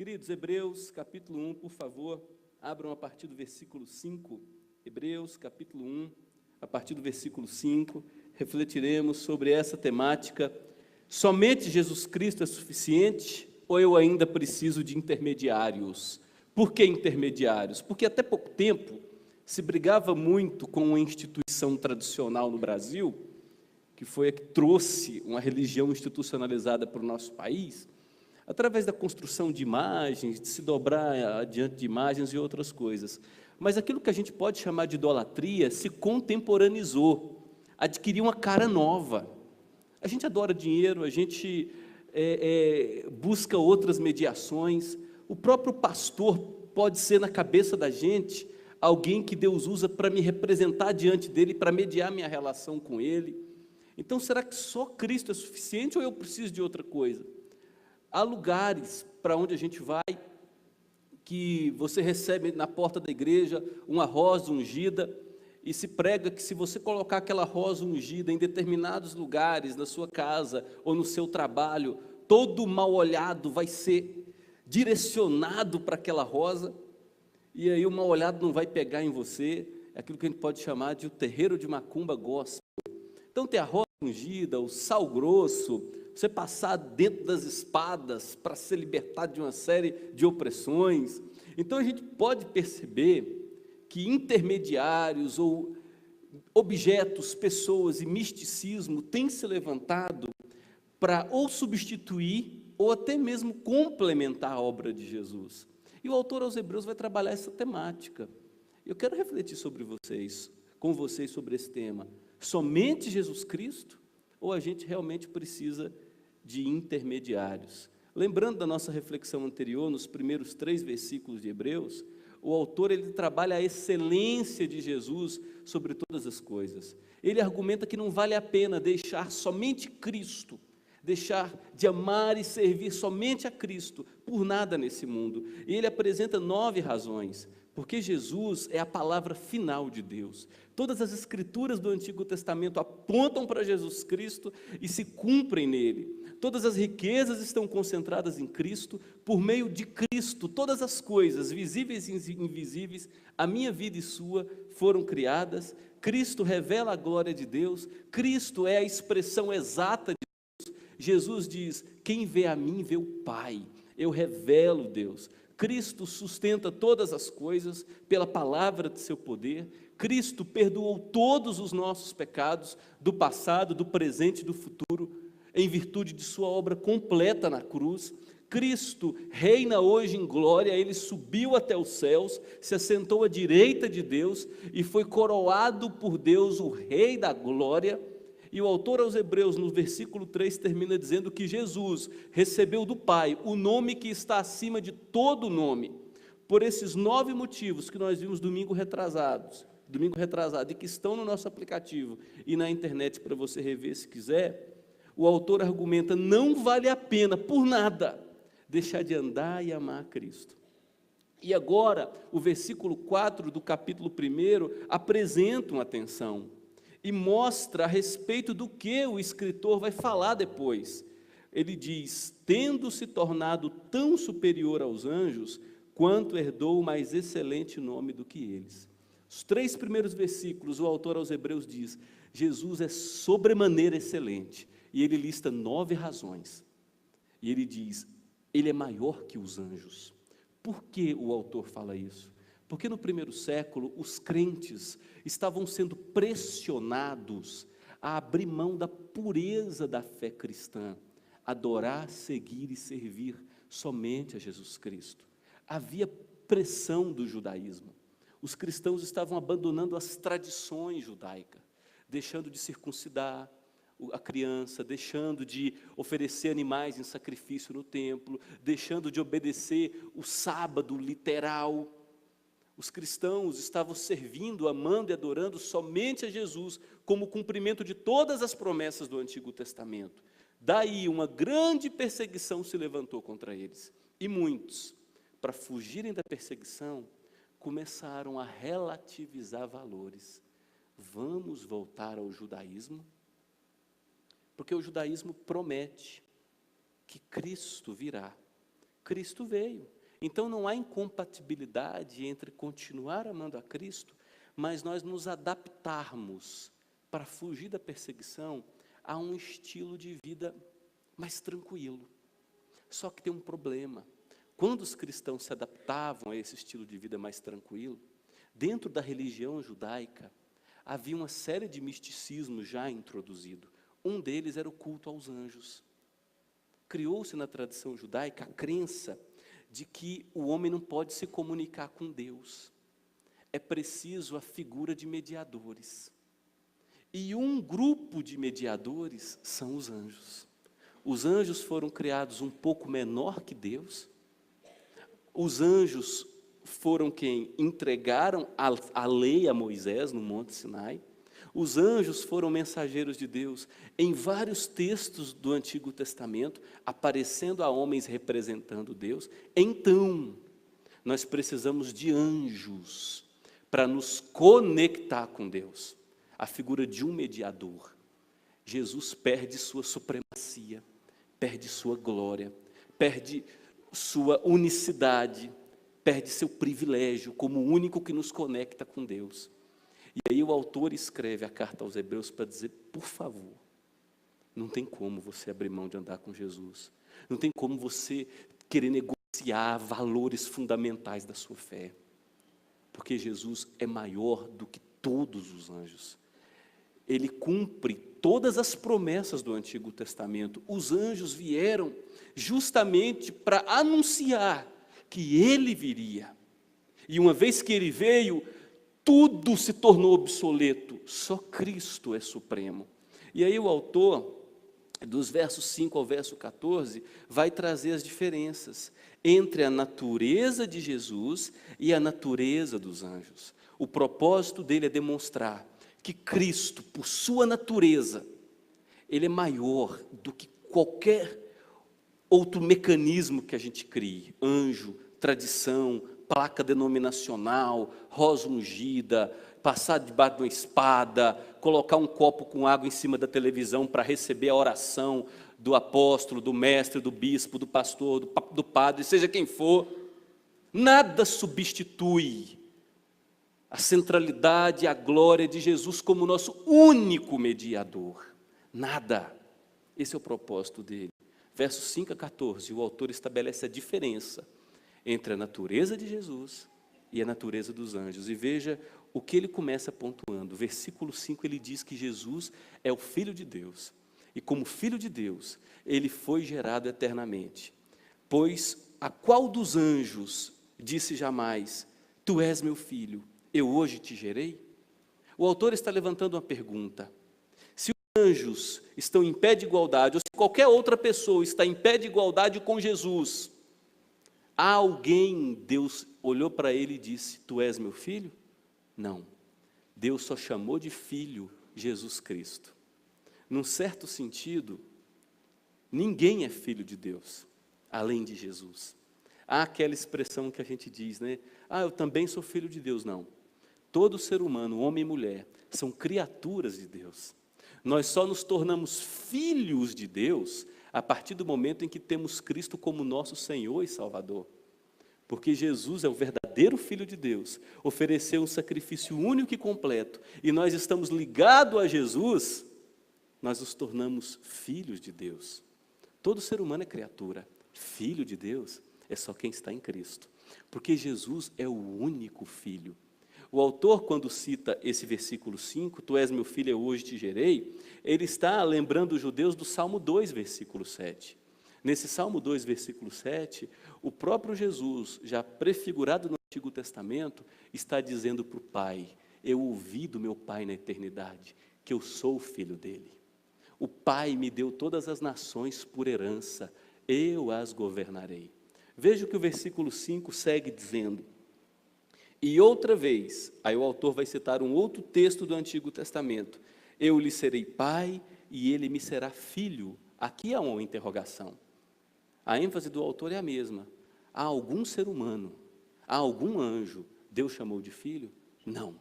Queridos, Hebreus capítulo 1, por favor, abram a partir do versículo 5. Hebreus capítulo 1, a partir do versículo 5, refletiremos sobre essa temática. Somente Jesus Cristo é suficiente ou eu ainda preciso de intermediários? Por que intermediários? Porque até pouco tempo se brigava muito com uma instituição tradicional no Brasil, que foi a que trouxe uma religião institucionalizada para o nosso país, através da construção de imagens, de se dobrar diante de imagens e outras coisas. Mas aquilo que a gente pode chamar de idolatria se contemporaneizou, adquiriu uma cara nova. A gente adora dinheiro, a gente busca outras mediações. O próprio pastor pode ser na cabeça da gente alguém que Deus usa para me representar diante dele, para mediar minha relação com ele. Então, será que só Cristo é suficiente ou eu preciso de outra coisa? Há lugares para onde a gente vai, que você recebe na porta da igreja uma rosa ungida, e se prega que se você colocar aquela rosa ungida em determinados lugares, na sua casa ou no seu trabalho, todo mal olhado vai ser direcionado para aquela rosa, e aí o mal olhado não vai pegar em você. É aquilo que a gente pode chamar de o terreiro de macumba gospel. Então tem a rosa ungida, o sal grosso, você passar dentro das espadas para se libertar de uma série de opressões. Então a gente pode perceber que intermediários ou objetos, pessoas e misticismo têm se levantado para ou substituir ou até mesmo complementar a obra de Jesus. E o autor aos Hebreus vai trabalhar essa temática. Eu quero refletir com vocês sobre esse tema. Somente Jesus Cristo? Ou a gente realmente precisa de intermediários? Lembrando da nossa reflexão anterior, nos primeiros 3 versículos de Hebreus, o autor ele trabalha a excelência de Jesus sobre todas as coisas. Ele argumenta que não vale a pena deixar somente Cristo, deixar de amar e servir somente a Cristo por nada nesse mundo. E ele apresenta 9 razões. Porque Jesus é a palavra final de Deus. Todas as escrituras do Antigo Testamento apontam para Jesus Cristo e se cumprem nele. Todas as riquezas estão concentradas em Cristo, por meio de Cristo. Todas as coisas, visíveis e invisíveis, a minha vida e sua, foram criadas. Cristo revela a glória de Deus. Cristo é a expressão exata de Deus. Jesus diz: quem vê a mim, vê o Pai. Eu revelo Deus. Cristo sustenta todas as coisas pela palavra de seu poder. Cristo perdoou todos os nossos pecados, do passado, do presente e do futuro, em virtude de sua obra completa na cruz. Cristo reina hoje em glória, ele subiu até os céus, se assentou à direita de Deus e foi coroado por Deus, o Rei da glória. E o autor aos Hebreus, no versículo 3, termina dizendo que Jesus recebeu do Pai o nome que está acima de todo nome. Por esses 9 motivos que nós vimos domingo retrasado, e que estão no nosso aplicativo e na internet para você rever se quiser, o autor argumenta: não vale a pena, por nada, deixar de andar e amar a Cristo. E agora, o versículo 4 do capítulo 1 apresenta uma atenção e mostra a respeito do que o escritor vai falar depois. Ele diz: tendo se tornado tão superior aos anjos, quanto herdou o mais excelente nome do que eles. Os 3 primeiros versículos, o autor aos Hebreus diz: Jesus é sobremaneira excelente, e ele lista 9 razões, e ele diz: ele é maior que os anjos. Por que o autor fala isso? Porque no primeiro século, os crentes estavam sendo pressionados a abrir mão da pureza da fé cristã, adorar, seguir e servir somente a Jesus Cristo. Havia pressão do judaísmo. Os cristãos estavam abandonando as tradições judaicas, deixando de circuncidar a criança, deixando de oferecer animais em sacrifício no templo, deixando de obedecer o sábado literal. Os cristãos estavam servindo, amando e adorando somente a Jesus, como cumprimento de todas as promessas do Antigo Testamento. Daí uma grande perseguição se levantou contra eles. E muitos, para fugirem da perseguição, começaram a relativizar valores. Vamos voltar ao judaísmo? Porque o judaísmo promete que Cristo virá, Cristo veio. Então não há incompatibilidade entre continuar amando a Cristo, mas nós nos adaptarmos para fugir da perseguição a um estilo de vida mais tranquilo. Só que tem um problema. Quando os cristãos se adaptavam a esse estilo de vida mais tranquilo, dentro da religião judaica, havia uma série de misticismos já introduzido. Um deles era o culto aos anjos. Criou-se na tradição judaica a crença de que o homem não pode se comunicar com Deus. É preciso a figura de mediadores. E um grupo de mediadores são os anjos. Os anjos foram criados um pouco menor que Deus. Os anjos foram quem entregaram a lei a Moisés no Monte Sinai. Os anjos foram mensageiros de Deus em vários textos do Antigo Testamento, aparecendo a homens representando Deus. Então, nós precisamos de anjos para nos conectar com Deus. A figura de um mediador. Jesus perde sua supremacia, perde sua glória, perde sua unicidade, perde seu privilégio como o único que nos conecta com Deus. E aí o autor escreve a carta aos Hebreus para dizer, por favor, não tem como você abrir mão de andar com Jesus. Não tem como você querer negociar valores fundamentais da sua fé. Porque Jesus é maior do que todos os anjos. Ele cumpre todas as promessas do Antigo Testamento. Os anjos vieram justamente para anunciar que ele viria. E uma vez que ele veio, tudo se tornou obsoleto. Só Cristo é supremo. E aí o autor, dos versos 5 ao verso 14, vai trazer as diferenças entre a natureza de Jesus e a natureza dos anjos. O propósito dele é demonstrar que Cristo, por sua natureza, ele é maior do que qualquer outro mecanismo que a gente crie. Anjo, tradição, placa denominacional, rosa ungida, passar debaixo de uma espada, colocar um copo com água em cima da televisão para receber a oração do apóstolo, do mestre, do bispo, do pastor, do padre, seja quem for. Nada substitui a centralidade e a glória de Jesus como nosso único mediador. Nada. Esse é o propósito dele. Versos 5 a 14, o autor estabelece a diferença entre a natureza de Jesus e a natureza dos anjos. E veja o que ele começa pontuando. Versículo 5, ele diz que Jesus é o Filho de Deus. E como Filho de Deus, ele foi gerado eternamente. Pois a qual dos anjos disse jamais, tu és meu filho, eu hoje te gerei? O autor está levantando uma pergunta. Se os anjos estão em pé de igualdade, ou se qualquer outra pessoa está em pé de igualdade com Jesus, há alguém, Deus olhou para ele e disse, tu és meu filho? Não. Deus só chamou de filho Jesus Cristo. Num certo sentido, ninguém é filho de Deus, além de Jesus. Há aquela expressão que a gente diz, né? Ah, eu também sou filho de Deus. Não. Todo ser humano, homem e mulher, são criaturas de Deus. Nós só nos tornamos filhos de Deus a partir do momento em que temos Cristo como nosso Senhor e Salvador. Porque Jesus é o verdadeiro Filho de Deus, ofereceu um sacrifício único e completo, e nós estamos ligados a Jesus, nós nos tornamos filhos de Deus. Todo ser humano é criatura, filho de Deus é só quem está em Cristo, porque Jesus é o único Filho. O autor, quando cita esse versículo 5, tu és meu filho, eu hoje te gerei, ele está lembrando os judeus do Salmo 2, versículo 7. Nesse Salmo 2, versículo 7, o próprio Jesus, já prefigurado no Antigo Testamento, está dizendo para o Pai, eu ouvi do meu Pai na eternidade, que eu sou o filho dele. O Pai me deu todas as nações por herança, eu as governarei. Veja o que o versículo 5 segue dizendo. E outra vez, aí o autor vai citar um outro texto do Antigo Testamento, eu lhe serei pai e ele me será filho. Aqui há uma interrogação. A ênfase do autor é a mesma. Há algum ser humano, há algum anjo, Deus chamou de filho? Não,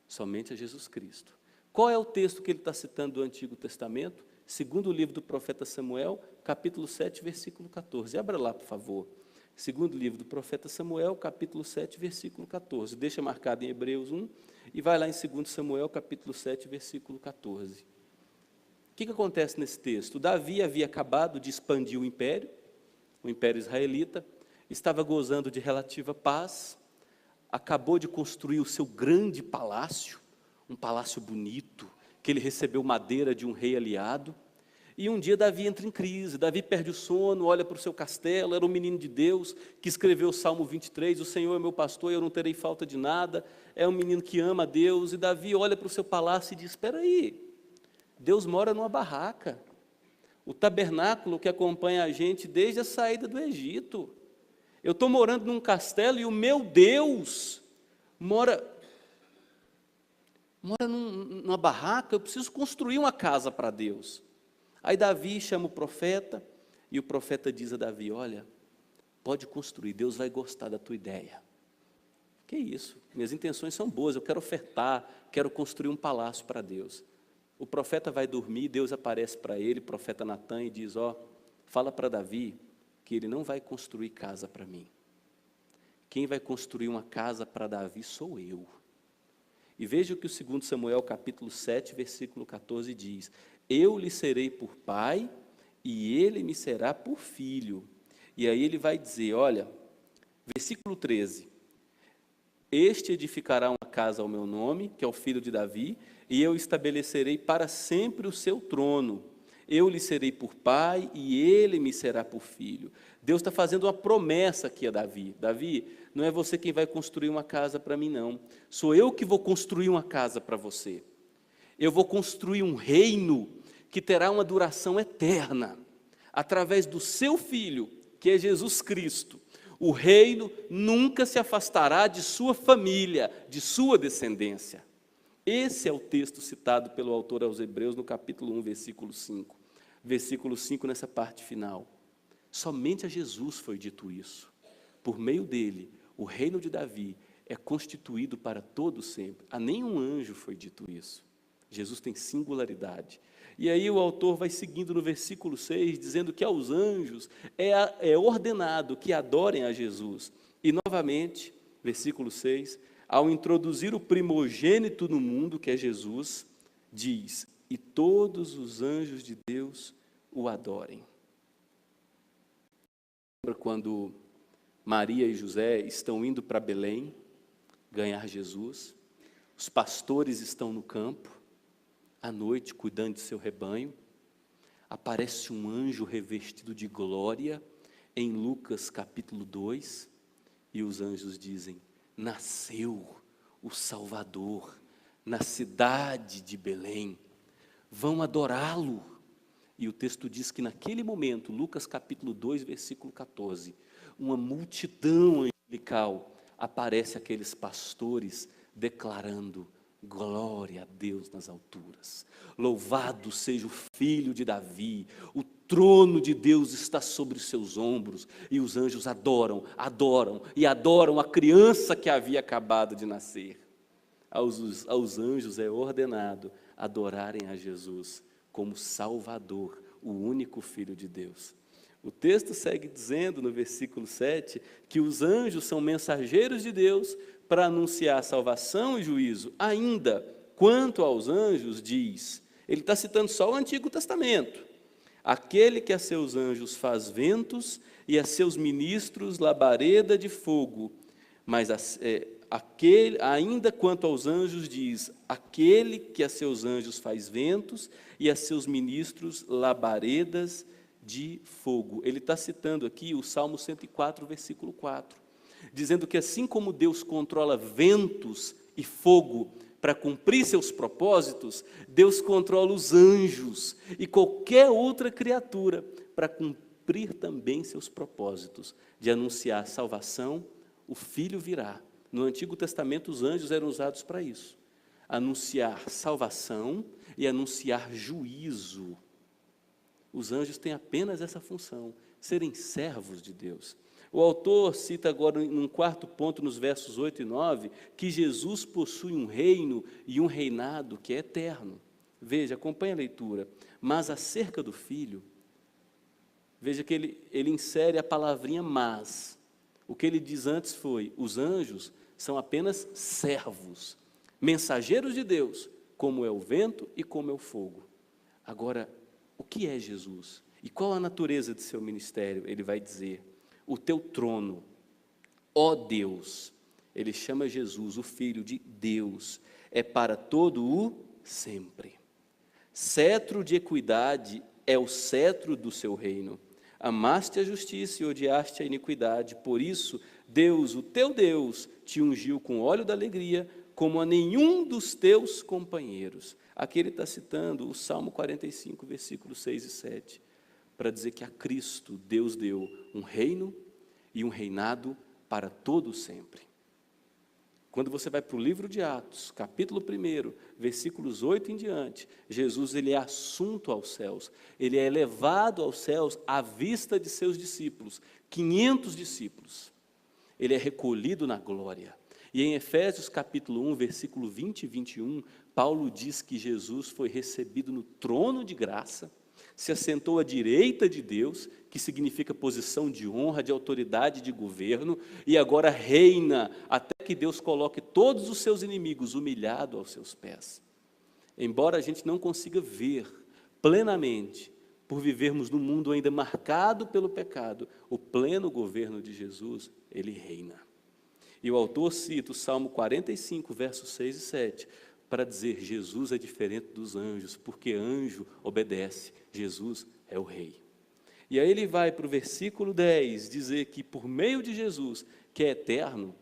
somente a Jesus Cristo. Qual é o texto que ele está citando do Antigo Testamento? Segundo o livro do profeta Samuel, capítulo 7, versículo 14. Abra lá, por favor. Segundo livro do profeta Samuel, capítulo 7, versículo 14. Deixa marcado em Hebreus 1 e vai lá em 2 Samuel, capítulo 7, versículo 14. O que acontece nesse texto? Davi havia acabado de expandir o império israelita, estava gozando de relativa paz, acabou de construir o seu grande palácio, um palácio bonito, que ele recebeu madeira de um rei aliado. E um dia Davi entra em crise, Davi perde o sono, olha para o seu castelo, era um menino de Deus, que escreveu o Salmo 23, o Senhor é meu pastor, eu não terei falta de nada, é um menino que ama a Deus, e Davi olha para o seu palácio e diz, espera aí, Deus mora numa barraca, o tabernáculo que acompanha a gente desde a saída do Egito, eu estou morando num castelo e o meu Deus mora numa barraca, eu preciso construir uma casa para Deus. Aí Davi chama o profeta, e o profeta diz a Davi, olha, pode construir, Deus vai gostar da tua ideia. Que isso? Minhas intenções são boas, eu quero ofertar, quero construir um palácio para Deus. O profeta vai dormir, Deus aparece para ele, o profeta Natan, e diz, fala para Davi que ele não vai construir casa para mim. Quem vai construir uma casa para Davi sou eu. E veja o que o 2 Samuel, capítulo 7, versículo 14 diz, eu lhe serei por pai, e ele me será por filho. E aí ele vai dizer, olha, versículo 13, este edificará uma casa ao meu nome, que é o filho de Davi, e eu estabelecerei para sempre o seu trono. Eu lhe serei por pai, e ele me será por filho. Deus está fazendo uma promessa aqui a Davi. Davi, não é você quem vai construir uma casa para mim, não. Sou eu que vou construir uma casa para você. Eu vou construir um reino que terá uma duração eterna, através do seu Filho, que é Jesus Cristo. O reino nunca se afastará de sua família, de sua descendência. Esse é o texto citado pelo autor aos Hebreus, no capítulo 1, versículo 5. Versículo 5, nessa parte final. Somente a Jesus foi dito isso. Por meio dele, o reino de Davi é constituído para todo sempre. A nenhum anjo foi dito isso. Jesus tem singularidade. E aí o autor vai seguindo no versículo 6, dizendo que aos anjos é ordenado que adorem a Jesus. E novamente, versículo 6, ao introduzir o primogênito no mundo, que é Jesus, diz, e todos os anjos de Deus o adorem. Lembra quando Maria e José estão indo para Belém ganhar Jesus? Os pastores estão no campo, à noite, cuidando de seu rebanho, aparece um anjo revestido de glória, em Lucas capítulo 2, e os anjos dizem, nasceu o Salvador, na cidade de Belém, vão adorá-lo. E o texto diz que naquele momento, Lucas capítulo 2, versículo 14, uma multidão angelical, aparece aqueles pastores declarando, glória a Deus nas alturas, louvado seja o Filho de Davi, o trono de Deus está sobre os seus ombros, e os anjos adoram a criança que havia acabado de nascer. Aos anjos é ordenado adorarem a Jesus como Salvador, o único Filho de Deus. O texto segue dizendo no versículo 7, que os anjos são mensageiros de Deus para anunciar salvação e juízo. Ainda, quanto aos anjos, diz, ele está citando só o Antigo Testamento, aquele que a seus anjos faz ventos e a seus ministros labareda de fogo, mas ainda quanto aos anjos diz, aquele que a seus anjos faz ventos e a seus ministros labaredas de fogo. Ele está citando aqui o Salmo 104, versículo 4, dizendo que assim como Deus controla ventos e fogo para cumprir seus propósitos, Deus controla os anjos e qualquer outra criatura para cumprir também seus propósitos, de anunciar salvação, o Filho virá. No Antigo Testamento os anjos eram usados para isso, anunciar salvação e anunciar juízo. Os anjos têm apenas essa função, serem servos de Deus. O autor cita agora, num quarto ponto, nos versos 8 e 9, que Jesus possui um reino e um reinado que é eterno. Veja, acompanhe a leitura. Mas acerca do Filho, veja que ele insere a palavrinha mas. O que ele diz antes foi: os anjos são apenas servos, mensageiros de Deus, como é o vento e como é o fogo. Agora, o que é Jesus? E qual a natureza de seu ministério? Ele vai dizer: o teu trono, ó Deus. Ele chama Jesus, o Filho de Deus, é para todo o sempre. Cetro de equidade é o cetro do seu reino. Amaste a justiça e odiaste a iniquidade. Por isso, Deus, o teu Deus, te ungiu com óleo da alegria, como a nenhum dos teus companheiros. Aqui ele está citando o Salmo 45, versículos 6 e 7, para dizer que a Cristo Deus deu um reino e um reinado para todo sempre. Quando você vai para o livro de Atos, capítulo 1, versículos 8 em diante, Jesus ele é assunto aos céus, ele é elevado aos céus à vista de seus discípulos, 500 discípulos. Ele é recolhido na glória. E em Efésios capítulo 1, versículo 20 e 21, Paulo diz que Jesus foi recebido no trono de graça, se assentou à direita de Deus, que significa posição de honra, de autoridade, de governo, e agora reina até que Deus coloque todos os seus inimigos humilhados aos seus pés. Embora a gente não consiga ver plenamente, por vivermos num mundo ainda marcado pelo pecado, o pleno governo de Jesus, ele reina. E o autor cita o Salmo 45, versos 6 e 7, para dizer: Jesus é diferente dos anjos, porque anjo obedece, Jesus é o rei. E aí ele vai para o versículo 10, dizer que por meio de Jesus, que é eterno,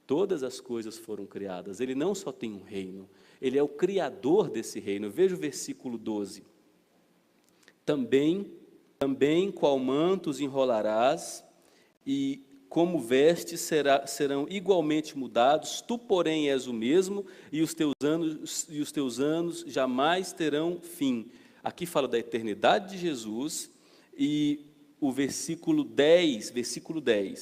todas as coisas foram criadas. Ele não só tem um reino, ele é o criador desse reino. Veja o versículo 12. Também qual mantos enrolarás, e como vestes serão igualmente mudados, tu porém és o mesmo, e os teus anos jamais terão fim. Aqui fala da eternidade de Jesus, e o versículo 10,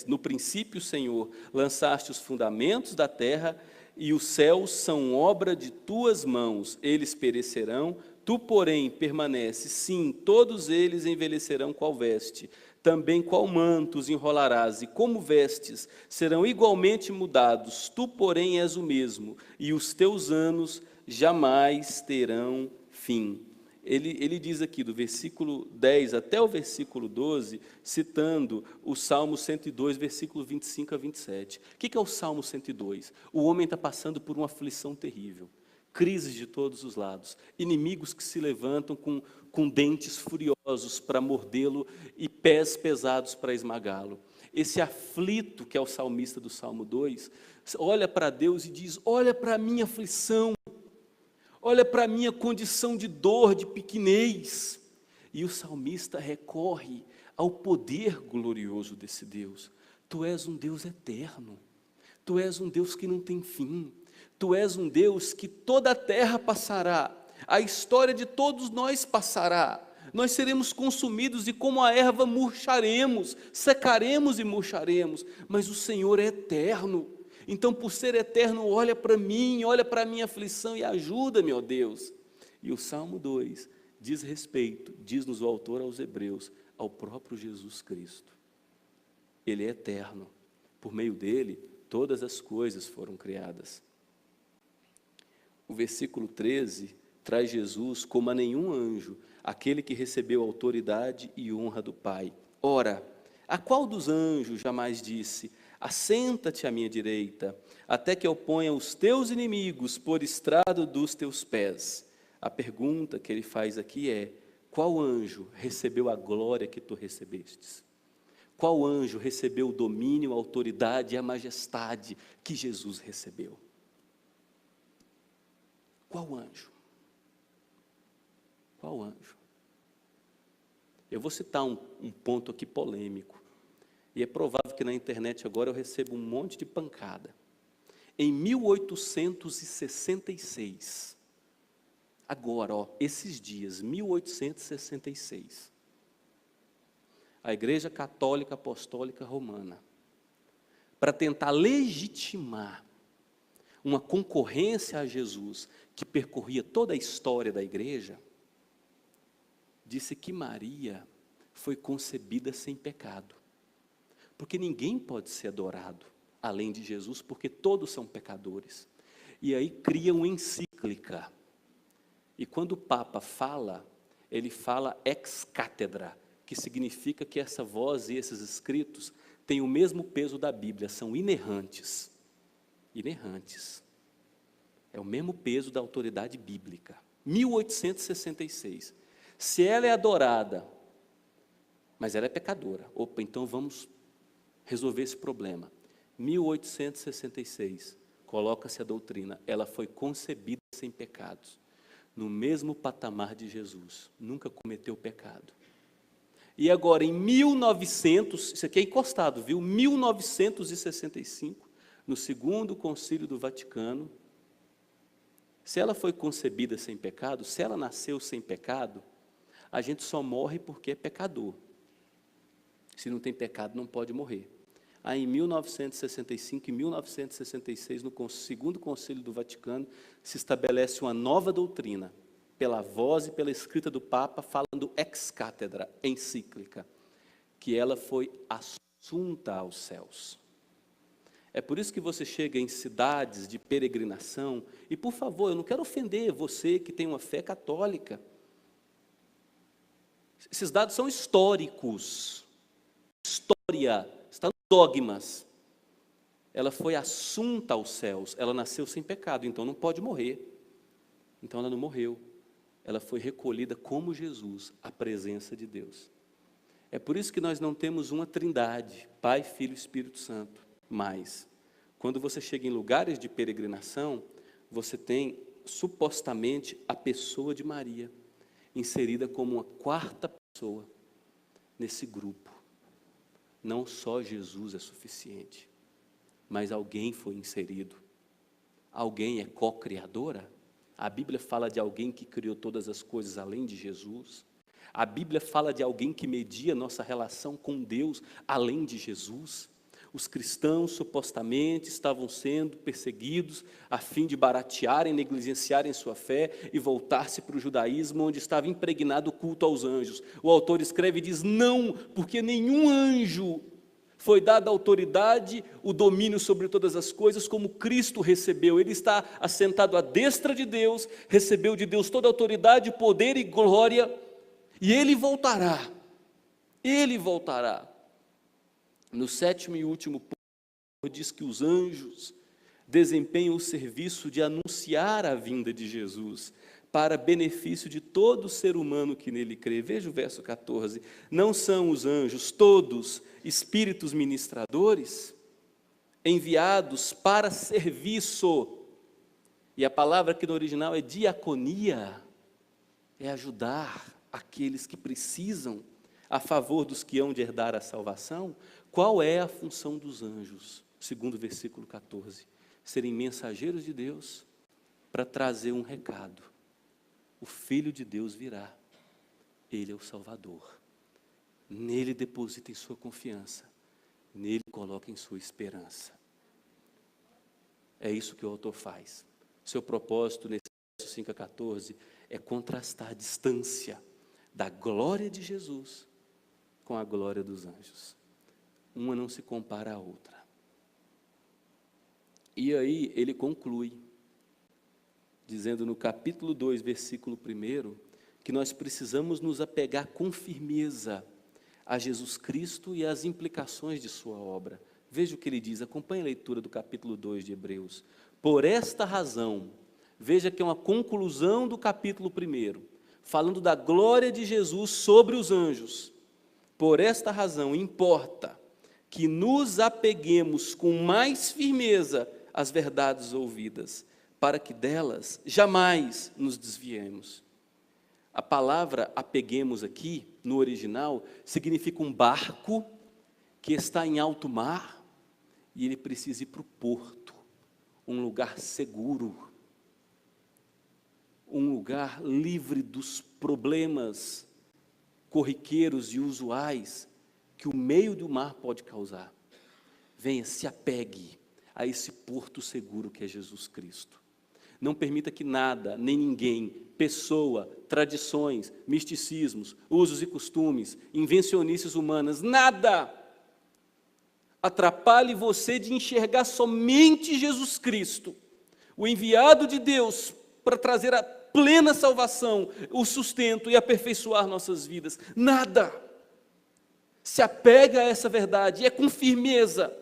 no princípio, Senhor, lançaste os fundamentos da terra, e os céus são obra de tuas mãos, eles perecerão, tu porém permaneces, sim, todos eles envelhecerão qual veste. Também qual mantos enrolarás, e como vestes serão igualmente mudados, tu porém és o mesmo, e os teus anos jamais terão fim. Ele diz aqui do versículo 10 até o versículo 12, citando o Salmo 102, versículo 25 a 27. O que é o Salmo 102? O homem está passando por uma aflição terrível, crises de todos os lados, inimigos que se levantam com dentes furiosos para mordê-lo e pés pesados para esmagá-lo. Esse aflito, que é o salmista do Salmo 2, olha para Deus e diz: olha para a minha aflição, olha para a minha condição de dor, de pequenez. E o salmista recorre ao poder glorioso desse Deus. Tu és um Deus eterno, tu és um Deus que não tem fim, tu és um Deus que toda a terra passará, a história de todos nós passará, nós seremos consumidos e como a erva murcharemos, secaremos e murcharemos, mas o Senhor é eterno. Então, por ser eterno, olha para mim, olha para a minha aflição e ajuda-me, ó Deus. E o Salmo 2 diz respeito, diz-nos o autor aos Hebreus, ao próprio Jesus Cristo. Ele é eterno, por meio dele, todas as coisas foram criadas. O versículo 13 traz Jesus como a nenhum anjo, aquele que recebeu autoridade e honra do Pai. Ora, a qual dos anjos jamais disse: assenta-te à minha direita, até que eu ponha os teus inimigos por estrado dos teus pés? A pergunta que ele faz aqui é: qual anjo recebeu a glória que tu recebestes? Qual anjo recebeu o domínio, a autoridade e a majestade que Jesus recebeu? Qual anjo? Qual anjo? Eu vou citar um ponto aqui polêmico, e é provável que na internet agora eu receba um monte de pancada. Em 1866, agora, esses dias, 1866, a Igreja Católica Apostólica Romana, para tentar legitimar uma concorrência a Jesus que percorria toda a história da igreja, disse que Maria foi concebida sem pecado, Porque ninguém pode ser adorado além de Jesus, porque todos são pecadores. E aí cria uma encíclica. E quando o Papa fala, ele fala ex cátedra, que significa que essa voz e esses escritos têm o mesmo peso da Bíblia, são inerrantes. Inerrantes. É o mesmo peso da autoridade bíblica. 1866. Se ela é adorada, mas ela é pecadora, opa, então vamos resolver esse problema. 1866, coloca-se a doutrina, ela foi concebida sem pecados, no mesmo patamar de Jesus, nunca cometeu pecado. E agora em 1900, isso aqui é encostado, viu? 1965, no segundo concílio do Vaticano, se ela foi concebida sem pecado, se ela nasceu sem pecado, a gente só morre porque é pecador. Se não tem pecado, não pode morrer. Aí, em 1965 e 1966, no segundo concílio do Vaticano, se estabelece uma nova doutrina, pela voz e pela escrita do Papa, falando ex cátedra, encíclica, que ela foi assunta aos céus. É por isso que você chega em cidades de peregrinação, e por favor, eu não quero ofender você que tem uma fé católica. Esses dados são históricos. História, está nos dogmas. Ela foi assunta aos céus, ela nasceu sem pecado, então não pode morrer. Então ela não morreu. Ela foi recolhida como Jesus, à presença de Deus. É por isso que nós não temos uma trindade, Pai, Filho e Espírito Santo. Mas, quando você chega em lugares de peregrinação, você tem, supostamente, a pessoa de Maria, inserida como uma quarta pessoa nesse grupo. Não só Jesus é suficiente, mas alguém foi inserido. Alguém é co-criadora? A Bíblia fala de alguém que criou todas as coisas além de Jesus. A Bíblia fala de alguém que media nossa relação com Deus além de Jesus. Os cristãos supostamente estavam sendo perseguidos a fim de baratearem, negligenciarem sua fé e voltar-se para o judaísmo, onde estava impregnado o culto aos anjos. O autor escreve e diz: não, porque nenhum anjo foi dada a autoridade, o domínio sobre todas as coisas, como Cristo recebeu. Ele está assentado à destra de Deus, recebeu de Deus toda a autoridade, poder e glória, e Ele voltará. Ele voltará. No sétimo e último ponto, diz que os anjos desempenham o serviço de anunciar a vinda de Jesus, para benefício de todo ser humano que nele crê. Veja o verso 14. Não são os anjos todos espíritos ministradores, enviados para serviço? E a palavra aqui no original é diaconia, é ajudar aqueles que precisam, a favor dos que hão de herdar a salvação. Qual é a função dos anjos? Segundo o versículo 14, serem mensageiros de Deus para trazer um recado. O Filho de Deus virá, Ele é o Salvador, nele depositem sua confiança, nele coloquem sua esperança. É isso que o autor faz. Seu propósito nesse verso 5 a 14 é contrastar a distância da glória de Jesus com a glória dos anjos. Uma não se compara à outra. E aí ele conclui, dizendo no capítulo 2, versículo 1, que nós precisamos nos apegar com firmeza a Jesus Cristo e às implicações de sua obra. Veja o que ele diz, acompanhe a leitura do capítulo 2 de Hebreus. Por esta razão, veja que é uma conclusão do capítulo 1, falando da glória de Jesus sobre os anjos. Por esta razão, importa que nos apeguemos com mais firmeza às verdades ouvidas, para que delas jamais nos desviemos. A palavra apeguemos aqui, no original, significa um barco que está em alto mar e ele precisa ir para o porto, um lugar seguro, um lugar livre dos problemas corriqueiros e usuais que o meio do mar pode causar. Venha, se apegue a esse porto seguro que é Jesus Cristo. Não permita que nada, nem ninguém, pessoa, tradições, misticismos, usos e costumes, invencionices humanas, nada atrapalhe você de enxergar somente Jesus Cristo, o enviado de Deus para trazer a plena salvação, o sustento e aperfeiçoar nossas vidas. Nada. Se apega a essa verdade, e é com firmeza.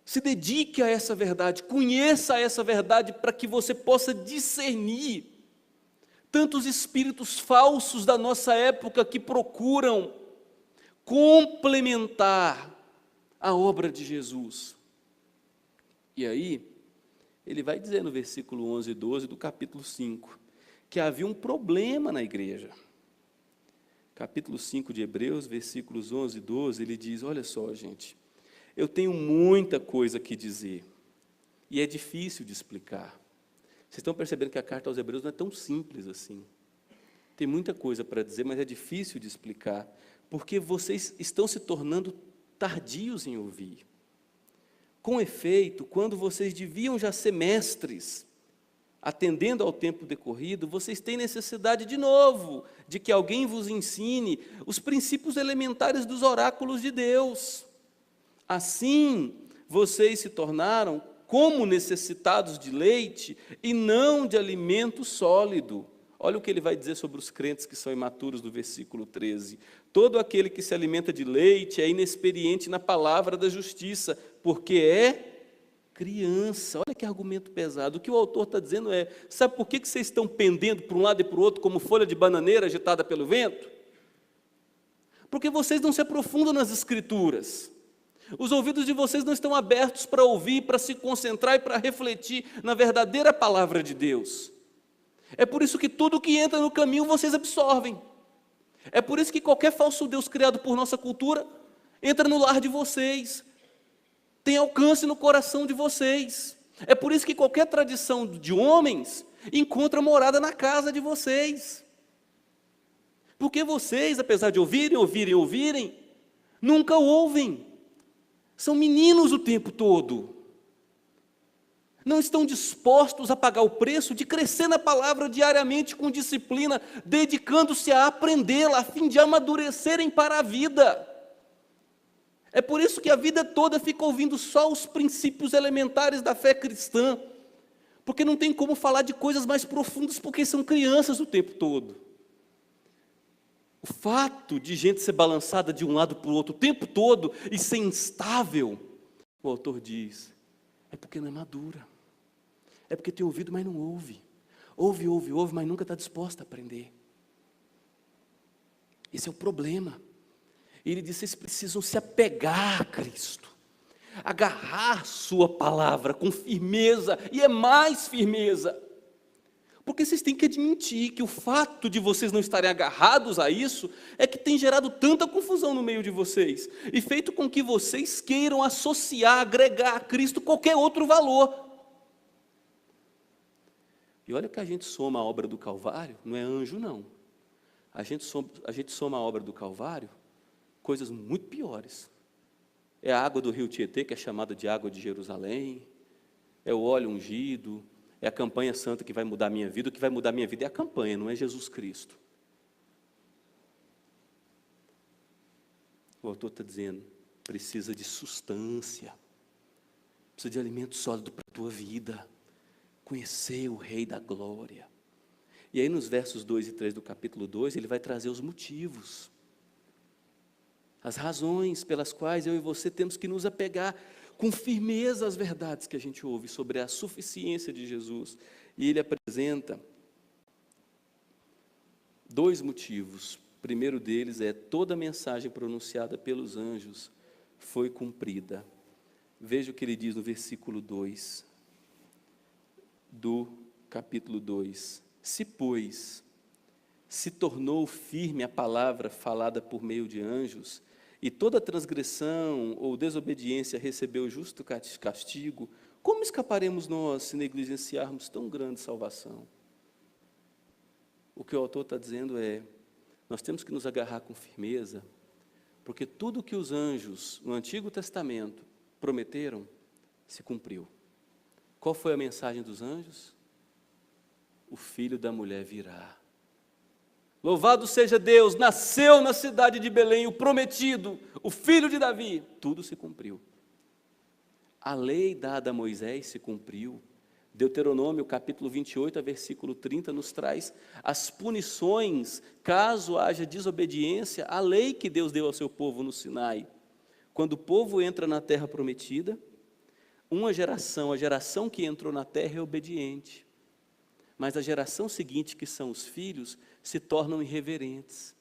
Se dedique a essa verdade, conheça essa verdade para que você possa discernir tantos espíritos falsos da nossa época que procuram complementar a obra de Jesus. E aí, ele vai dizer no versículo 11 e 12 do capítulo 5, que havia um problema na igreja. Capítulo 5 de Hebreus, versículos 11 e 12, ele diz, olha só, gente, eu tenho muita coisa que dizer, e é difícil de explicar. Vocês estão percebendo que a carta aos Hebreus não é tão simples assim. Tem muita coisa para dizer, mas é difícil de explicar, porque vocês estão se tornando tardios em ouvir. Com efeito, quando vocês deviam já ser mestres, atendendo ao tempo decorrido, vocês têm necessidade de novo, de que alguém vos ensine os princípios elementares dos oráculos de Deus. Assim, vocês se tornaram como necessitados de leite e não de alimento sólido. Olha o que ele vai dizer sobre os crentes que são imaturos no versículo 13. Todo aquele que se alimenta de leite é inexperiente na palavra da justiça, porque é criança. Olha que argumento pesado. O que o autor está dizendo é, sabe por que vocês estão pendendo para um lado e para o outro como folha de bananeira agitada pelo vento? Porque vocês não se aprofundam nas Escrituras. Os ouvidos de vocês não estão abertos para ouvir, para se concentrar e para refletir na verdadeira palavra de Deus. É por isso que tudo que entra no caminho vocês absorvem. É por isso que qualquer falso Deus criado por nossa cultura entra no lar de vocês, tem alcance no coração de vocês. É por isso que qualquer tradição de homens encontra morada na casa de vocês. Porque vocês, apesar de ouvirem, nunca ouvem. São meninos o tempo todo. Não estão dispostos a pagar o preço de crescer na palavra diariamente com disciplina, dedicando-se a aprendê-la, a fim de amadurecerem para a vida. É por isso que a vida toda fica ouvindo só os princípios elementares da fé cristã, porque não tem como falar de coisas mais profundas, porque são crianças o tempo todo. O fato de gente ser balançada de um lado para o outro o tempo todo e ser instável, o autor diz, é porque não é madura. É porque tem ouvido, mas não ouve. Ouve, mas nunca está disposta a aprender. Esse é o problema. Ele diz, vocês precisam se apegar a Cristo, agarrar sua palavra com firmeza, e é mais firmeza. Porque vocês têm que admitir que o fato de vocês não estarem agarrados a isso é que tem gerado tanta confusão no meio de vocês e feito com que vocês queiram associar, agregar a Cristo qualquer outro valor. E olha que a gente soma a obra do Calvário, não é anjo não. A gente soma a obra do Calvário coisas muito piores. É a água do rio Tietê, que é chamada de água de Jerusalém, é o óleo ungido, é a campanha santa que vai mudar a minha vida. O que vai mudar a minha vida é a campanha, não é Jesus Cristo. O autor está dizendo, precisa de substância, precisa de alimento sólido para a tua vida, conhecer o Rei da Glória. E aí nos versos 2 e 3 do capítulo 2, ele vai trazer os motivos, as razões pelas quais eu e você temos que nos apegar com firmeza às verdades que a gente ouve sobre a suficiência de Jesus. E ele apresenta 2 motivos. O primeiro deles é, toda a mensagem pronunciada pelos anjos foi cumprida. Veja o que ele diz no versículo 2 do capítulo 2. Se, pois, se tornou firme a palavra falada por meio de anjos, e toda transgressão ou desobediência recebeu justo castigo, como escaparemos nós se negligenciarmos tão grande salvação? O que o autor está dizendo é, nós temos que nos agarrar com firmeza, porque tudo que os anjos no Antigo Testamento prometeram, se cumpriu. Qual foi a mensagem dos anjos? O filho da mulher virá. Louvado seja Deus, nasceu na cidade de Belém o prometido, o filho de Davi. Tudo se cumpriu. A lei dada a Moisés se cumpriu. Deuteronômio capítulo 28, versículo 30, nos traz as punições caso haja desobediência à lei que Deus deu ao seu povo no Sinai. Quando o povo entra na terra prometida, uma geração, a geração que entrou na terra é obediente, mas a geração seguinte, que são os filhos, se tornam irreverentes.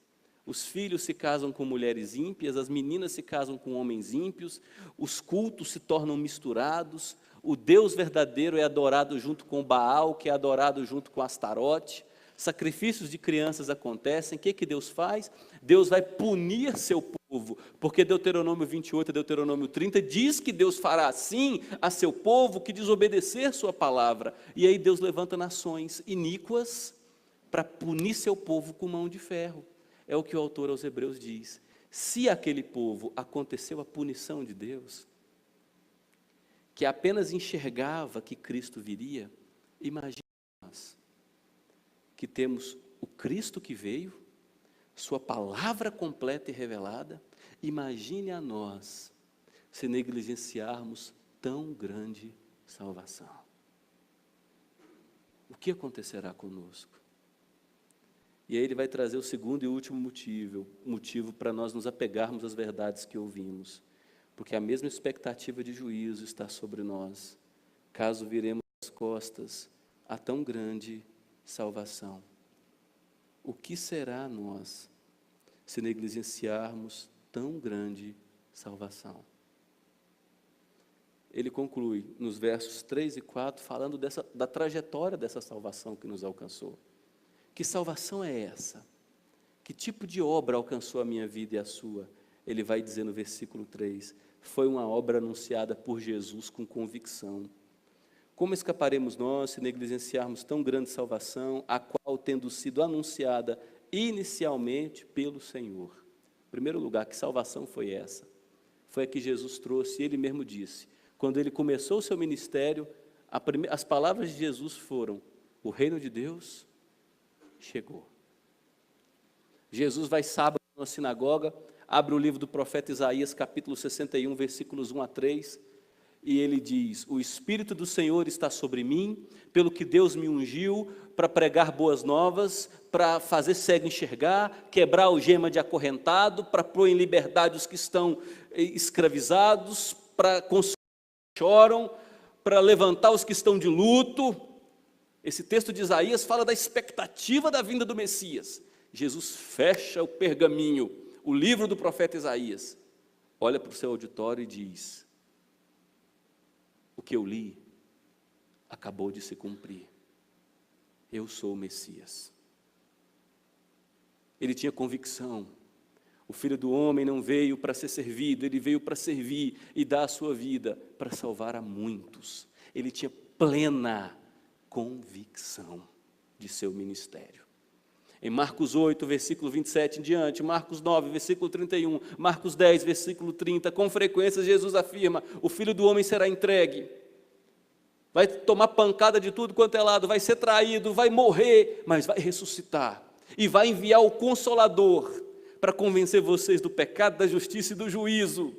Os filhos se casam com mulheres ímpias, as meninas se casam com homens ímpios, os cultos se tornam misturados, o Deus verdadeiro é adorado junto com Baal, que é adorado junto com Astarote, sacrifícios de crianças acontecem. O que Deus faz? Deus vai punir seu povo, porque Deuteronômio 28, Deuteronômio 30, diz que Deus fará assim a seu povo que desobedecer sua palavra, e aí Deus levanta nações iníquas para punir seu povo com mão de ferro. É o que o autor aos Hebreus diz. Se aquele povo aconteceu a punição de Deus, que apenas enxergava que Cristo viria, imagine nós, que temos o Cristo que veio, sua palavra completa e revelada. Imagine a nós, se negligenciarmos tão grande salvação. O que acontecerá conosco? E aí ele vai trazer o segundo e último motivo para nós nos apegarmos às verdades que ouvimos. Porque a mesma expectativa de juízo está sobre nós, caso viremos as costas a tão grande salvação. O que será nós, se negligenciarmos tão grande salvação? Ele conclui nos versos 3 e 4, falando da trajetória dessa salvação que nos alcançou. Que salvação é essa? Que tipo de obra alcançou a minha vida e a sua? Ele vai dizer no versículo 3, foi uma obra anunciada por Jesus com convicção. Como escaparemos nós se negligenciarmos tão grande salvação, a qual, tendo sido anunciada inicialmente pelo Senhor? Em primeiro lugar, que salvação foi essa? Foi a que Jesus trouxe, ele mesmo disse. Quando ele começou o seu ministério, as palavras de Jesus foram: o reino de Deus chegou. Jesus vai sábado na sinagoga, abre o livro do profeta Isaías, capítulo 61, versículos 1 a 3, e ele diz: o Espírito do Senhor está sobre mim, pelo que Deus me ungiu para pregar boas novas, para fazer cego enxergar, quebrar o gema de acorrentado, para pôr em liberdade os que estão escravizados, para consolar os que choram, para levantar os que estão de luto. Esse texto de Isaías fala da expectativa da vinda do Messias. Jesus fecha o pergaminho, o livro do profeta Isaías, olha para o seu auditório e diz: o que eu li acabou de se cumprir. Eu sou o Messias. Ele tinha convicção. O Filho do Homem não veio para ser servido, ele veio para servir e dar a sua vida para salvar a muitos. Ele tinha plena convicção de seu ministério. Em Marcos 8, versículo 27 em diante, Marcos 9, versículo 31, Marcos 10, versículo 30, com frequência Jesus afirma: o Filho do Homem será entregue, vai tomar pancada de tudo quanto é lado, vai ser traído, vai morrer, mas vai ressuscitar, e vai enviar o Consolador, para convencer vocês do pecado, da justiça e do juízo.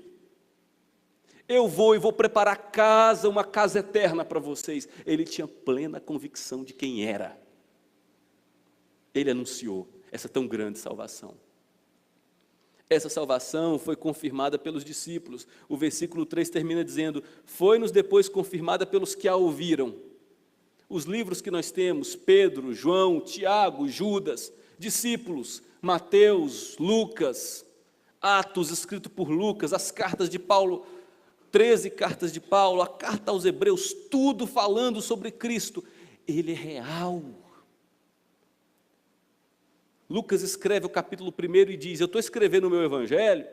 Eu vou e vou preparar casa, uma casa eterna para vocês. Ele tinha plena convicção de quem era. Ele anunciou essa tão grande salvação. Essa salvação foi confirmada pelos discípulos. O versículo 3 termina dizendo: foi-nos depois confirmada pelos que a ouviram. Os livros que nós temos, Pedro, João, Tiago, Judas, discípulos, Mateus, Lucas, Atos escrito por Lucas, as cartas de Paulo, 13 cartas de Paulo, a carta aos Hebreus, tudo falando sobre Cristo. Ele é real. Lucas escreve o capítulo 1 e diz: eu estou escrevendo o meu evangelho,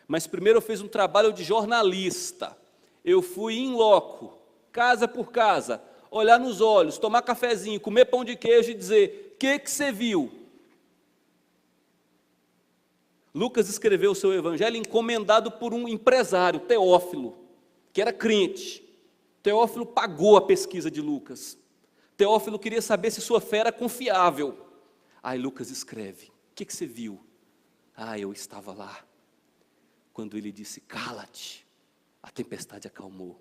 mas primeiro eu fiz um trabalho de jornalista. Eu fui in loco, casa por casa, olhar nos olhos, tomar cafezinho, comer pão de queijo e dizer: o que você viu? Lucas escreveu o seu evangelho encomendado por um empresário, Teófilo, que era crente. Teófilo pagou a pesquisa de Lucas. Teófilo queria saber se sua fé era confiável. Aí Lucas escreve, o que você viu? Eu estava lá, quando ele disse, cala-te, a tempestade acalmou.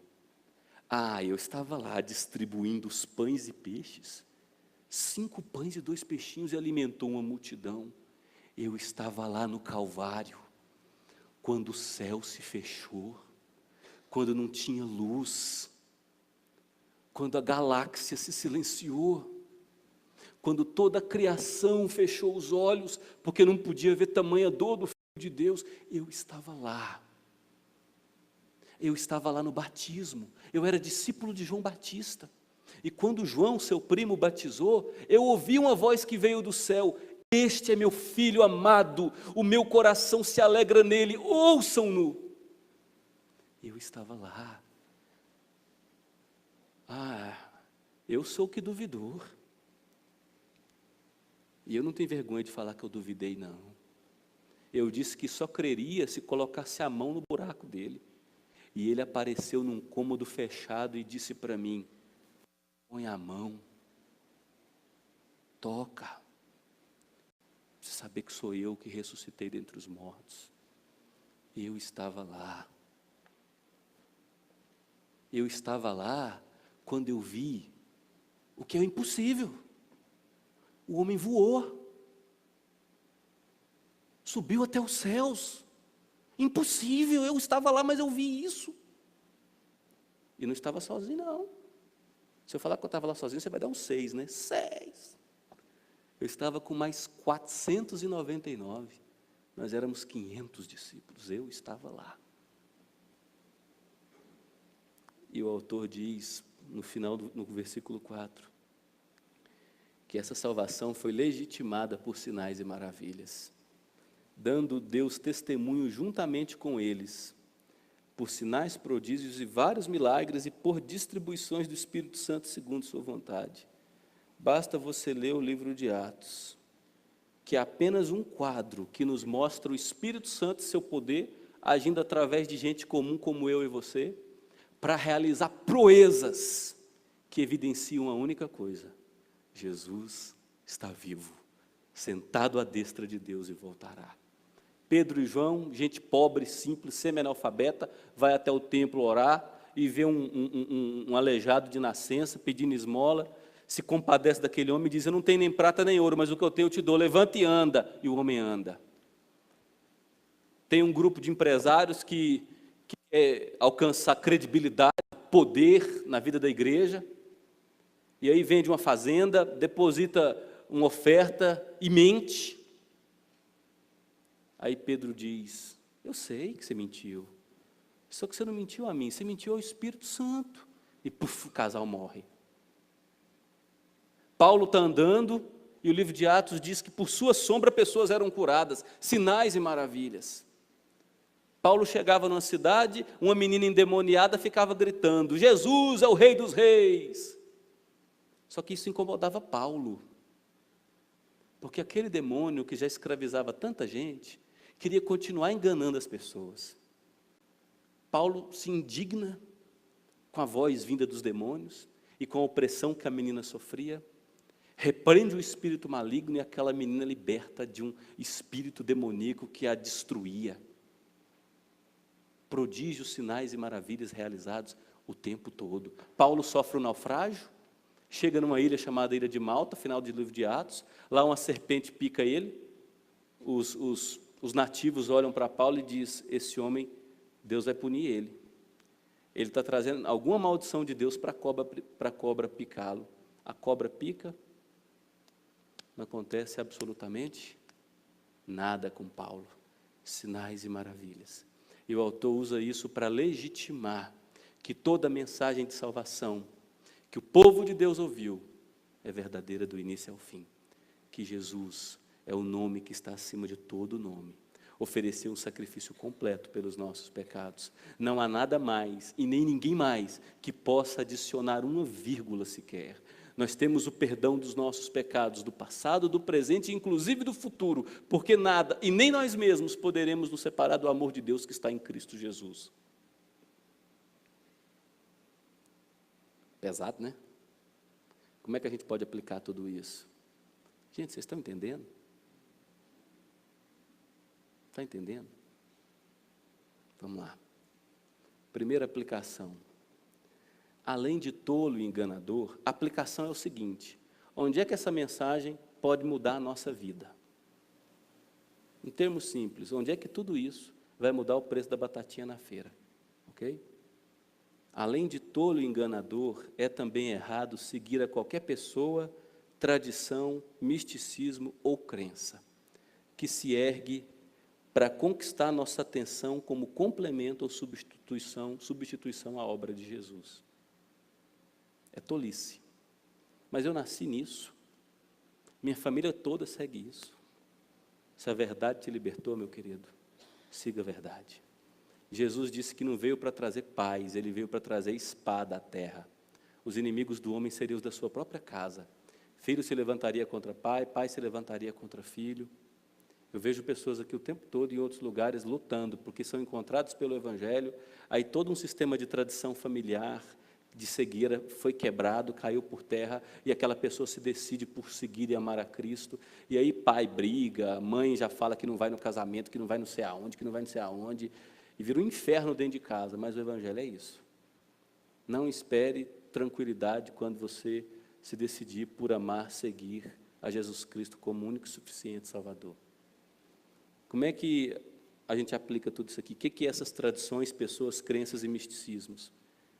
Eu estava lá distribuindo os pães e peixes, 5 pães e 2 peixinhos, e alimentou uma multidão. Eu estava lá no Calvário, quando o céu se fechou, quando não tinha luz, quando a galáxia se silenciou, quando toda a criação fechou os olhos, porque não podia ver tamanha dor do Filho de Deus. Eu estava lá. Eu estava lá no batismo. Eu era discípulo de João Batista. E quando João, seu primo, batizou, eu ouvi uma voz que veio do céu: este é meu filho amado, o meu coração se alegra nele, ouçam-no. Eu estava lá. Eu sou o que duvidou. E eu não tenho vergonha de falar que eu duvidei, não. Eu disse que só creria se colocasse a mão no buraco dele. E ele apareceu num cômodo fechado e disse para mim: põe a mão, toca. Você saber que sou eu que ressuscitei dentre os mortos. Eu estava lá. Eu estava lá quando eu vi o que é impossível. O homem voou, subiu até os céus. Impossível, eu estava lá, mas eu vi isso. E não estava sozinho, não. Se eu falar que eu estava lá sozinho, você vai dar um 6, né? 6. Eu estava com mais 499. Nós éramos 500 discípulos, eu estava lá. E o autor diz, no final, no versículo 4, que essa salvação foi legitimada por sinais e maravilhas, dando Deus testemunho juntamente com eles, por sinais, prodígios e vários milagres e por distribuições do Espírito Santo segundo sua vontade. Basta você ler o livro de Atos, que é apenas um quadro que nos mostra o Espírito Santo e seu poder, agindo através de gente comum como eu e você, para realizar proezas que evidenciam uma única coisa: Jesus está vivo, sentado à destra de Deus e voltará. Pedro e João, gente pobre, simples, semi-analfabeta, vai até o templo orar e vê um aleijado de nascença pedindo esmola, se compadece daquele homem e diz: eu não tenho nem prata nem ouro, mas o que eu tenho eu te dou, levanta e anda. E o homem anda. Tem um grupo de empresários que quer alcançar credibilidade, poder na vida da igreja, e aí vende uma fazenda, deposita uma oferta e mente. Aí Pedro diz: eu sei que você mentiu, só que você não mentiu a mim, você mentiu ao Espírito Santo. E puf, o casal morre. Paulo está andando, e o livro de Atos diz que por sua sombra pessoas eram curadas, sinais e maravilhas. Paulo chegava numa cidade, uma menina endemoniada ficava gritando: Jesus é o Rei dos Reis. Só que isso incomodava Paulo, porque aquele demônio que já escravizava tanta gente, queria continuar enganando as pessoas. Paulo se indigna com a voz vinda dos demônios e com a opressão que a menina sofria, repreende o espírito maligno e aquela menina liberta de um espírito demoníaco que a destruía. Prodígios, sinais e maravilhas realizados o tempo todo. Paulo sofre um naufrágio, chega numa ilha chamada Ilha de Malta, final do livro de Atos, lá uma serpente pica ele, os nativos olham para Paulo e dizem: esse homem, Deus vai punir ele. Ele está trazendo alguma maldição de Deus para a cobra picá-lo. A cobra pica, não acontece absolutamente nada com Paulo. Sinais e maravilhas. E o autor usa isso para legitimar que toda a mensagem de salvação que o povo de Deus ouviu é verdadeira do início ao fim. Que Jesus é o nome que está acima de todo nome. Ofereceu um sacrifício completo pelos nossos pecados. Não há nada mais e nem ninguém mais que possa adicionar uma vírgula sequer. Nós temos o perdão dos nossos pecados, do passado, do presente e inclusive do futuro, porque nada, e nem nós mesmos, poderemos nos separar do amor de Deus que está em Cristo Jesus. Pesado, né? Como é que a gente pode aplicar tudo isso? Gente, vocês estão entendendo? Está entendendo? Vamos lá. Primeira aplicação. Além de tolo e enganador, a aplicação é o seguinte: onde é que essa mensagem pode mudar a nossa vida? Em termos simples, onde é que tudo isso vai mudar o preço da batatinha na feira? Ok? Além de tolo e enganador, é também errado seguir a qualquer pessoa, tradição, misticismo ou crença que se ergue para conquistar nossa atenção como complemento ou substituição à obra de Jesus. É tolice. Mas eu nasci nisso. Minha família toda segue isso. Se a verdade te libertou, meu querido, siga a verdade. Jesus disse que não veio para trazer paz, ele veio para trazer espada à terra. Os inimigos do homem seriam os da sua própria casa. Filho se levantaria contra pai, pai se levantaria contra filho. Eu vejo pessoas aqui o tempo todo em outros lugares lutando, porque são encontrados pelo Evangelho, aí todo um sistema de tradição familiar, de cegueira, foi quebrado, caiu por terra, e aquela pessoa se decide por seguir e amar a Cristo, e aí pai briga, mãe já fala que não vai no casamento, que não vai não sei aonde, que não vai não sei aonde, e vira um inferno dentro de casa, mas o Evangelho é isso. Não espere tranquilidade quando você se decidir por amar, seguir a Jesus Cristo como único e suficiente Salvador. Como é que a gente aplica tudo isso aqui? O que é essas tradições, pessoas, crenças e misticismos?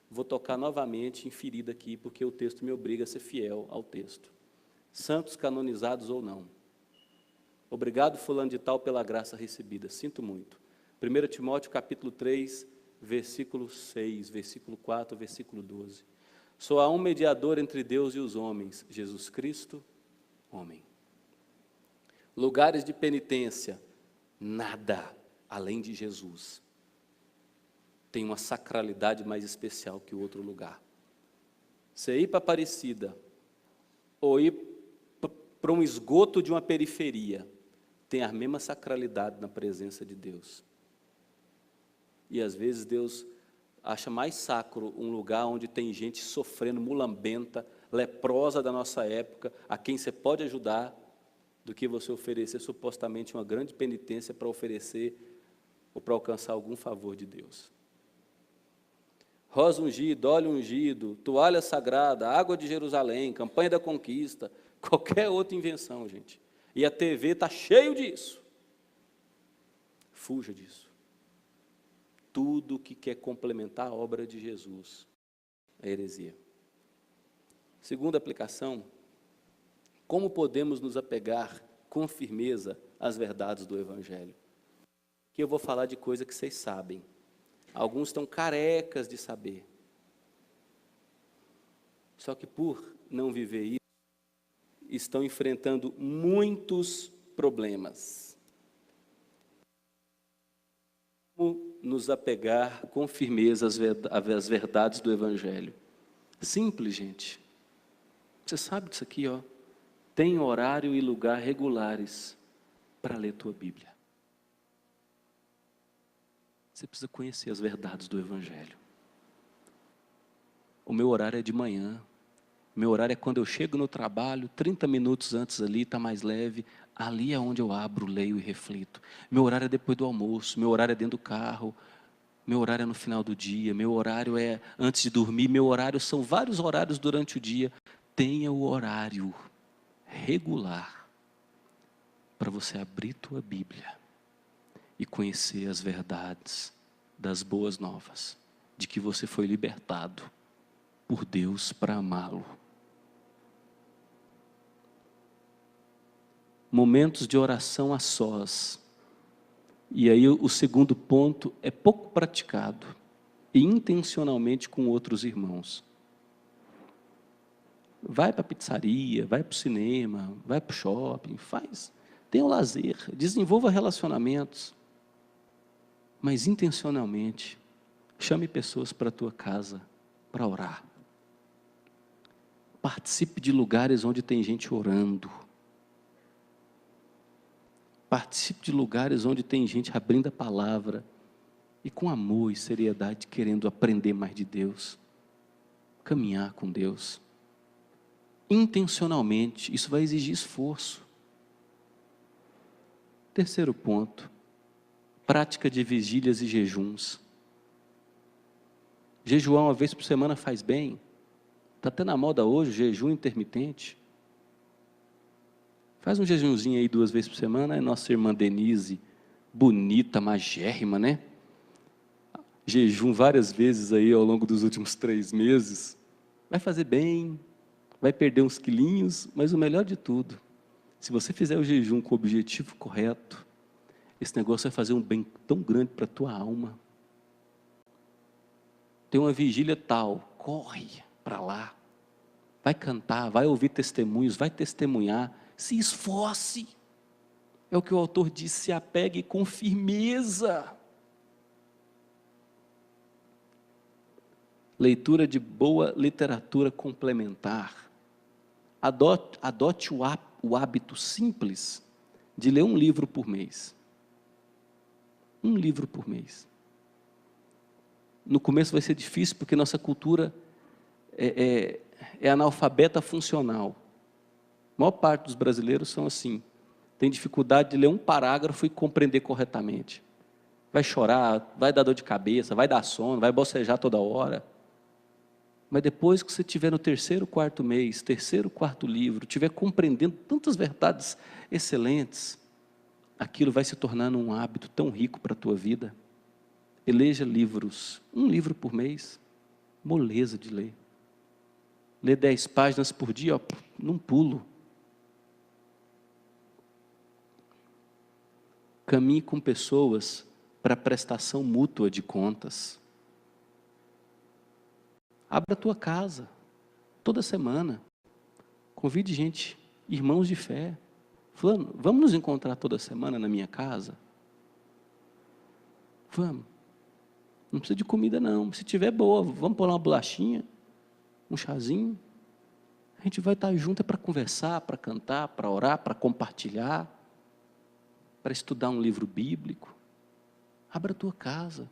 Vou tocar novamente em ferida aqui, porque o texto me obriga a ser fiel ao texto. Santos canonizados ou não. Obrigado, fulano de tal, pela graça recebida. Sinto muito. 1 Timóteo, capítulo 3, versículo 6, versículo 4, versículo 12. Só há um mediador entre Deus e os homens, Jesus Cristo, homem. Lugares de penitência, nada além de Jesus tem uma sacralidade mais especial que o outro lugar. Você ir para Aparecida ou ir para um esgoto de uma periferia tem a mesma sacralidade na presença de Deus. E às vezes Deus acha mais sacro um lugar onde tem gente sofrendo, mulambenta, leprosa da nossa época, a quem você pode ajudar, do que você oferecer supostamente uma grande penitência para oferecer ou para alcançar algum favor de Deus. Rosa ungida, óleo ungido, toalha sagrada, água de Jerusalém, campanha da conquista, qualquer outra invenção, gente. E a TV está cheio disso. Fuja disso. Tudo que quer complementar a obra de Jesus é heresia. Segunda aplicação, como podemos nos apegar com firmeza às verdades do Evangelho? Aqui eu vou falar de coisa que vocês sabem. Alguns estão carecas de saber. Só que por não viver isso, estão enfrentando muitos problemas. Como nos apegar com firmeza às verdades do Evangelho? Simples, gente. Você sabe disso aqui, ó. Tem horário e lugar regulares para ler tua Bíblia. Você precisa conhecer as verdades do Evangelho. O meu horário é de manhã. O meu horário é quando eu chego no trabalho, 30 minutos antes ali, está mais leve. Ali é onde eu abro, leio e reflito. Meu horário é depois do almoço, meu horário é dentro do carro, meu horário é no final do dia, meu horário é antes de dormir, meu horário são vários horários durante o dia. Tenha o horário regular para você abrir tua Bíblia e conhecer as verdades das boas novas, de que você foi libertado por Deus para amá-lo. Momentos de oração a sós. E aí o segundo ponto é pouco praticado, e intencionalmente com outros irmãos. Vai para a pizzaria, vai para o cinema, vai para o shopping, tenha o lazer, desenvolva relacionamentos, mas intencionalmente, chame pessoas para a tua casa para orar. Participe de lugares onde tem gente orando. Participe de lugares onde tem gente abrindo a palavra e com amor e seriedade querendo aprender mais de Deus, caminhar com Deus. Intencionalmente, isso vai exigir esforço. Terceiro ponto, prática de vigílias e jejuns. Jejuar uma vez por semana faz bem. Está até na moda hoje, jejum intermitente. Faz um jejumzinho aí 2 vezes por semana. É nossa irmã Denise, bonita, magérrima, né? Jejum várias vezes aí ao longo dos últimos 3 meses. Vai fazer bem, vai perder uns quilinhos, mas o melhor de tudo, se você fizer o jejum com o objetivo correto, esse negócio vai fazer um bem tão grande para a tua alma. Tem uma vigília tal, corre para lá, vai cantar, vai ouvir testemunhos, vai testemunhar, se esforce. É o que o autor diz, se apegue com firmeza. Leitura de boa literatura complementar. Adote o hábito simples de ler um livro por mês. Um livro por mês. No começo vai ser difícil, porque nossa cultura é analfabeta funcional. A maior parte dos brasileiros são assim. Tem dificuldade de ler um parágrafo e compreender corretamente. Vai chorar, vai dar dor de cabeça, vai dar sono, vai bocejar toda hora. Mas depois que você estiver no 3º, 4º mês, 3º, 4º livro, estiver compreendendo tantas verdades excelentes, aquilo vai se tornando um hábito tão rico para a tua vida. Eleja livros, um livro por mês, moleza de ler. Lê 10 páginas por dia, ó, num pulo. Caminhe com pessoas para prestação mútua de contas. Abra a tua casa, toda semana. Convide gente, irmãos de fé. Fulano, vamos nos encontrar toda semana na minha casa? Vamos. Não precisa de comida não, se tiver boa, vamos pôr uma bolachinha, um chazinho. A gente vai estar junto para conversar, para cantar, para orar, para compartilhar, para estudar um livro bíblico. Abra a tua casa,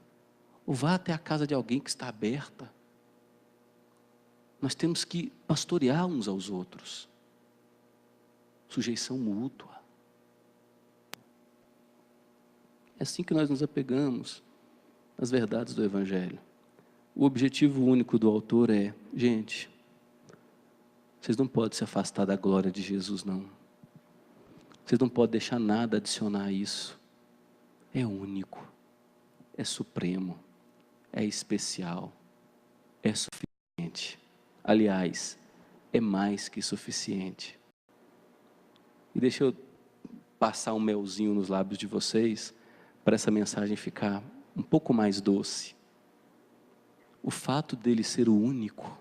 ou vá até a casa de alguém que está aberta. Nós temos que pastorear uns aos outros. Sujeição mútua. É assim que nós nos apegamos às verdades do Evangelho. O objetivo único do autor é, gente, vocês não podem se afastar da glória de Jesus, não. Vocês não podem deixar nada adicionar a isso. É único, é supremo, é especial, é suficiente. Aliás, é mais que suficiente. E deixa eu passar um melzinho nos lábios de vocês, para essa mensagem ficar um pouco mais doce. O fato dele ser o único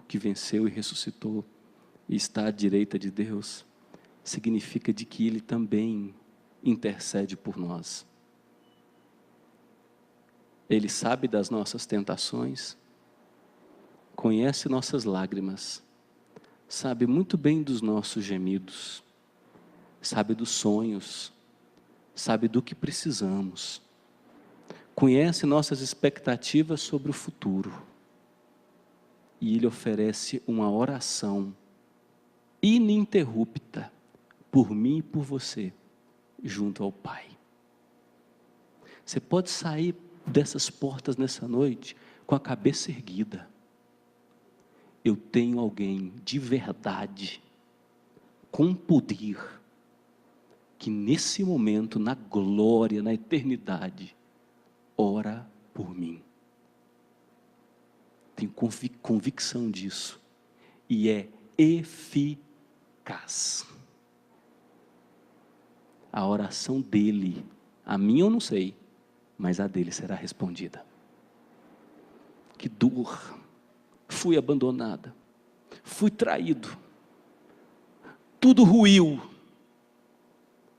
que venceu e ressuscitou, e está à direita de Deus, significa de que ele também intercede por nós. Ele sabe das nossas tentações, conhece nossas lágrimas, sabe muito bem dos nossos gemidos, sabe dos sonhos, sabe do que precisamos, conhece nossas expectativas sobre o futuro, e Ele oferece uma oração ininterrupta por mim e por você, junto ao Pai. Você pode sair dessas portas nessa noite com a cabeça erguida. Eu tenho alguém de verdade, com poder, que nesse momento, na glória, na eternidade, ora por mim. Tenho convicção disso, e é eficaz. A oração dele, a minha eu não sei, mas a dele será respondida. Que dor! Fui abandonada, fui traído, tudo ruiu.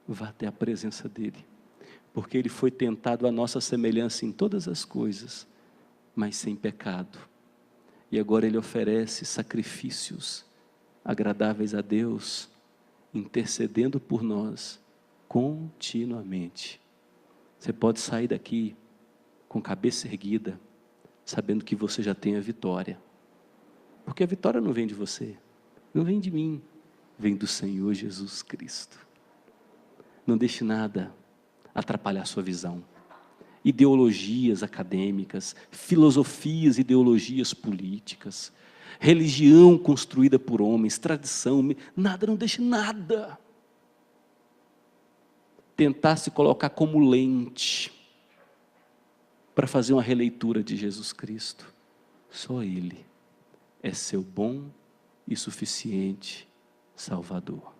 Vá até a presença dele, porque ele foi tentado à nossa semelhança em todas as coisas, mas sem pecado. E agora ele oferece sacrifícios agradáveis a Deus, intercedendo por nós continuamente. Você pode sair daqui com cabeça erguida, sabendo que você já tem a vitória. Porque a vitória não vem de você, não vem de mim, vem do Senhor Jesus Cristo. Não deixe nada atrapalhar a sua visão. Ideologias acadêmicas, filosofias, ideologias políticas, religião construída por homens, tradição, nada, não deixe nada tentar se colocar como lente para fazer uma releitura de Jesus Cristo. Só Ele é seu bom e suficiente Salvador.